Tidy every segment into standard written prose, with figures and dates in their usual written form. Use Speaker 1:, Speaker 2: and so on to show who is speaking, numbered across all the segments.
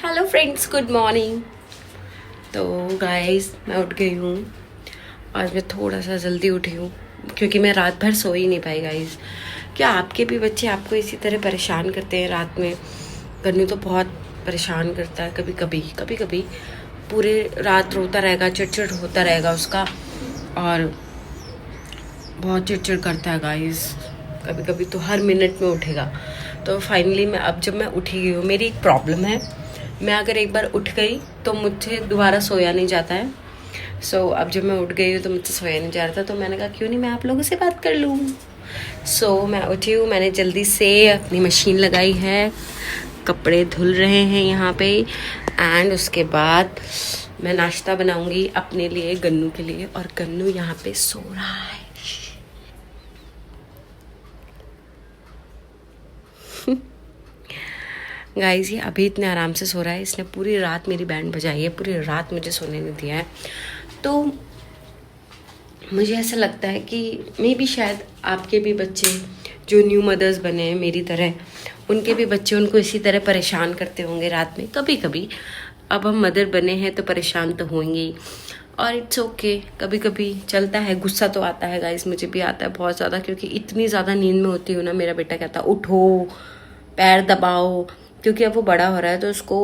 Speaker 1: Hello friends, good morning. तो guys, मैं उठ गई हूँ। आज मैं थोड़ा सा जल्दी उठी हूँ क्योंकि मैं रात भर सो ही नहीं पाई गाइस। क्या आपके भी बच्चे आपको इसी तरह परेशान करते हैं रात में? गन्नू तो बहुत परेशान करता है। कभी कभी पूरे रात रोता रहेगा, चिड़चिड़ होता रहेगा उसका, और बहुत चिड़चिड़ करता है गाइस। कभी कभी तो हर मिनट में उठेगा। तो फाइनली जब मैं उठी गई हूँ, मेरी एक प्रॉब्लम है। मैं अगर एक बार उठ गई तो मुझसे दोबारा सोया नहीं जाता है। अब जब मैं उठ गई हूँ तो मुझसे सोया नहीं जा रहा था, तो मैंने कहा क्यों नहीं मैं आप लोगों से बात कर लूँ। मैं उठी हूँ, मैंने जल्दी से अपनी मशीन लगाई है, कपड़े धुल रहे हैं यहाँ पे, एंड उसके बाद मैं नाश्ता बनाऊंगी अपने लिए, गन्नू के लिए। और गन्नू यहाँ पे सो रहा है। गाइस, ये अभी इतने आराम से सो रहा है। इसने पूरी रात मेरी बैंड बजाई है, पूरी रात मुझे सोने नहीं दिया है। तो मुझे ऐसा लगता है कि मे भी शायद आपके भी बच्चे जो न्यू मदर्स बने हैं मेरी तरह, उनके भी बच्चे उनको इसी तरह परेशान करते होंगे रात में कभी कभी। अब हम मदर बने हैं तो परेशान तो होंगे ही, और इट्स ओके। कभी कभी चलता है, गुस्सा तो आता है गाइस, मुझे भी आता है बहुत ज़्यादा, क्योंकि इतनी ज़्यादा नींद में होती हूँ ना। मेरा बेटा कहता उठो, पैर दबाओ, क्योंकि अब वो बड़ा हो रहा है तो उसको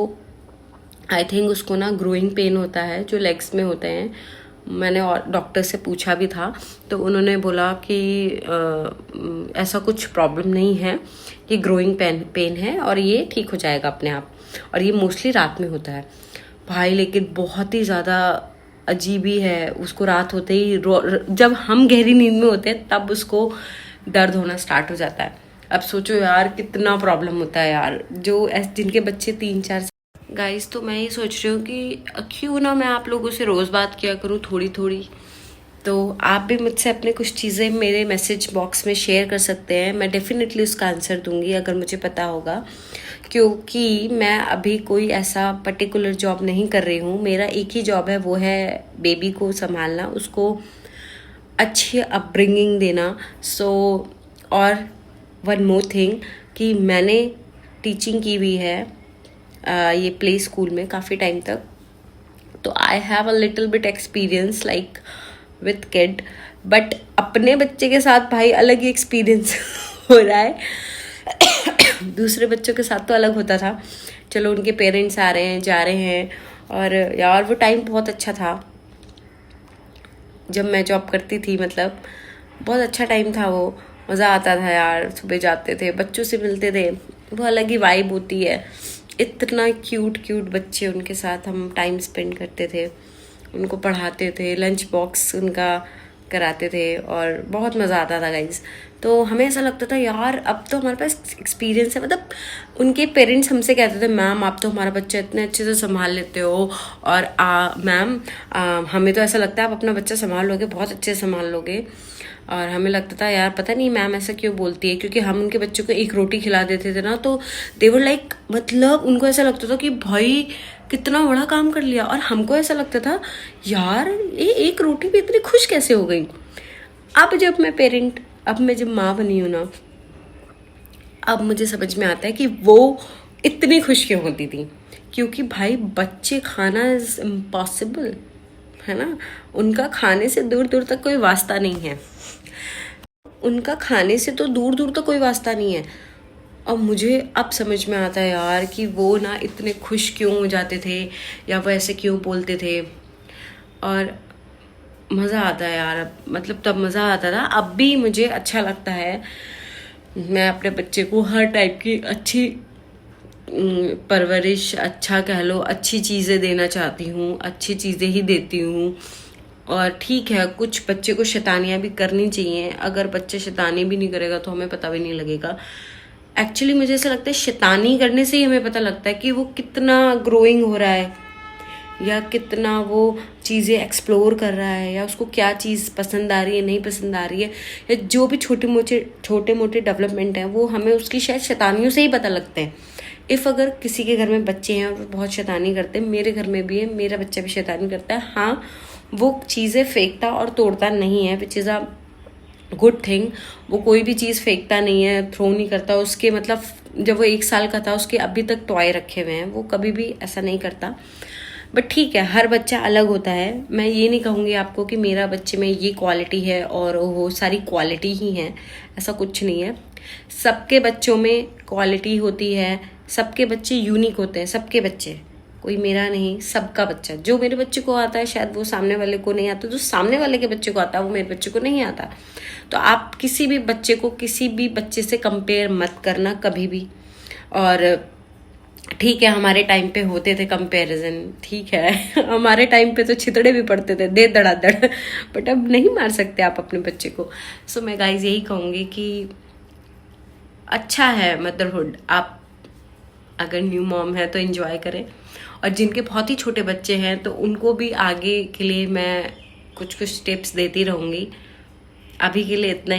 Speaker 1: आई थिंक उसको ना ग्रोइंग पेन होता है जो लेग्स में होते हैं। मैंने और डॉक्टर से पूछा भी था, तो उन्होंने बोला कि ऐसा कुछ प्रॉब्लम नहीं है, ये ग्रोइंग पेन है और ये ठीक हो जाएगा अपने आप, और ये मोस्टली रात में होता है भाई। लेकिन बहुत ही ज़्यादा अजीब ही है, उसको रात होते ही जब हम गहरी नींद में होते हैं तब उसको दर्द होना स्टार्ट हो जाता है। अब सोचो यार, कितना प्रॉब्लम होता है यार, जिनके बच्चे 3-4 गाइस। तो मैं ये सोच रही हूँ कि क्यों ना मैं आप लोगों से रोज़ बात किया करूँ थोड़ी थोड़ी। तो आप भी मुझसे अपने कुछ चीज़ें मेरे मैसेज बॉक्स में शेयर कर सकते हैं। मैं डेफिनेटली उसका आंसर दूंगी अगर मुझे पता होगा, क्योंकि मैं अभी कोई ऐसा पर्टिकुलर जॉब नहीं कर रही हूँ। मेरा एक ही जॉब है, वो है बेबी को संभालना, उसको अच्छी अपब्रिंगिंग देना। और वन मोर थिंग कि मैंने टीचिंग की हुई है ये प्ले स्कूल में काफ़ी टाइम तक, तो I have a little bit experience like with kid. But अपने बच्चे के साथ भाई अलग ही एक्सपीरियंस हो रहा है। दूसरे बच्चों के साथ तो अलग होता था, चलो उनके पेरेंट्स आ रहे हैं जा रहे हैं, और यार वो टाइम बहुत अच्छा था जब मैं जॉब करती थी। मतलब बहुत अच्छा टाइम था वो, मज़ा आता था यार। सुबह जाते थे, बच्चों से मिलते थे, वो अलग ही वाइब होती है। इतना क्यूट क्यूट बच्चे, उनके साथ हम टाइम स्पेंड करते थे, उनको पढ़ाते थे, लंच बॉक्स उनका कराते थे, और बहुत मज़ा आता था गाइज। तो हमें ऐसा लगता था यार अब तो हमारे पास एक्सपीरियंस है। मतलब उनके पेरेंट्स हमसे कहते थे मैम आप तो हमारा बच्चा इतने अच्छे से संभाल लेते हो, और मैम हमें तो ऐसा लगता है आप अपना बच्चा संभाल लोगे, बहुत अच्छे से संभाल लोगे। और हमें लगता था यार पता नहीं मैम ऐसा क्यों बोलती है, क्योंकि हम उनके बच्चों को एक रोटी खिला देते थे ना, तो देवर लाइक, मतलब उनको ऐसा लगता था कि भाई कितना बड़ा काम कर लिया, और हमको ऐसा लगता था यार ये एक रोटी पे इतनी खुश कैसे हो गई। अब मैं जब माँ बनी हूँ ना, अब मुझे समझ में आता है कि वो इतनी खुश क्यों होती थी, क्योंकि भाई बच्चे खाना इज इम्पॉसिबल है ना। उनका खाने से दूर दूर तक कोई वास्ता नहीं है, उनका खाने से तो दूर दूर तक कोई वास्ता नहीं है। और मुझे अब समझ में आता है यार कि वो ना इतने खुश क्यों हो जाते थे, या वो ऐसे क्यों बोलते थे। और मज़ा आता है यार, अब मतलब तब मज़ा आता था, अब भी मुझे अच्छा लगता है। मैं अपने बच्चे को हर टाइप की अच्छी परवरिश, अच्छा कह लो, अच्छी चीज़ें देना चाहती हूँ, अच्छी चीज़ें ही देती हूँ। और ठीक है, कुछ बच्चे को शैतानियाँ भी करनी चाहिए। अगर बच्चे शैतानी भी नहीं करेगा तो हमें पता भी नहीं लगेगा। एक्चुअली मुझे ऐसा लगता है शैतानी करने से ही हमें पता लगता है कि वो कितना ग्रोइंग हो रहा है, या कितना वो चीज़ें एक्सप्लोर कर रहा है, या उसको क्या चीज़ पसंद आ रही है, नहीं पसंद आ रही है, या जो भी छोटे मोटे डेवलपमेंट हैं वो हमें उसकी शायद शैतानियों से ही पता लगते हैं। अगर किसी के घर में बच्चे हैं और वो बहुत शैतानी करते हैं, मेरे घर में भी है, मेरा बच्चा भी शैतानी करता है। हाँ, वो चीज़ें फेंकता और तोड़ता नहीं है, which is a good thing. वो कोई भी चीज़ फेंकता नहीं है, थ्रो नहीं करता। उसके मतलब जब वो 1 साल का था उसके अभी तक टॉय रखे हुए हैं, वो कभी भी ऐसा नहीं करता। बट ठीक है, हर बच्चा अलग होता है। मैं ये नहीं कहूँगी आपको कि मेरा बच्चे में ये क्वालिटी है और वो सारी क्वालिटी ही है, ऐसा कुछ नहीं है। सबके बच्चों में क्वालिटी होती है, सबके बच्चे यूनिक होते हैं, सबके बच्चे, कोई मेरा नहीं, सबका बच्चा। जो मेरे बच्चे को आता है शायद वो सामने वाले को नहीं आता, जो सामने वाले के बच्चे को आता है वो मेरे बच्चे को नहीं आता। तो आप किसी भी बच्चे को किसी भी बच्चे से कंपेयर मत करना कभी भी। और ठीक है, हमारे टाइम पे होते थे कंपैरिजन, ठीक है हमारे टाइम पे तो छितड़े भी पड़ते थे दे धड़ाधड़, बट अब नहीं मार सकते आप अपने बच्चे को। सो मैं गाइज यही कहूँगी कि अच्छा है मदरहुड। आप अगर न्यू मॉम है तो एंजॉय करें, और जिनके बहुत ही छोटे बच्चे हैं तो उनको भी आगे के लिए मैं कुछ कुछ टिप्स देती रहूँगी। अभी के लिए इतना ही।